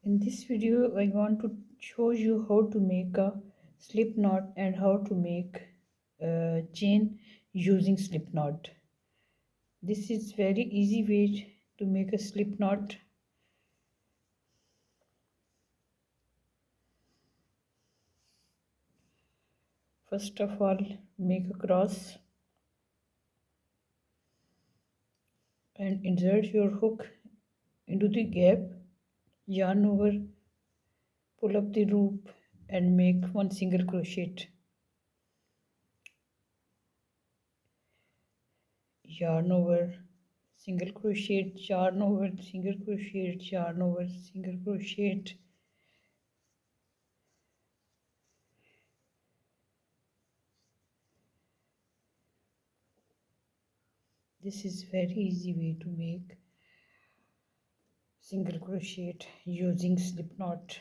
In this video, I want to show you how to make a slip knot and how to make a chain using slip knot. This is very easy way to make a slip knot. First of all, make a cross and insert your hook into the gap, yarn over, pull up the loop and make one single crochet. Yarn over, single crochet, yarn over, single crochet, yarn over, single crochet. This is very easy way to make single crochet using slip knot.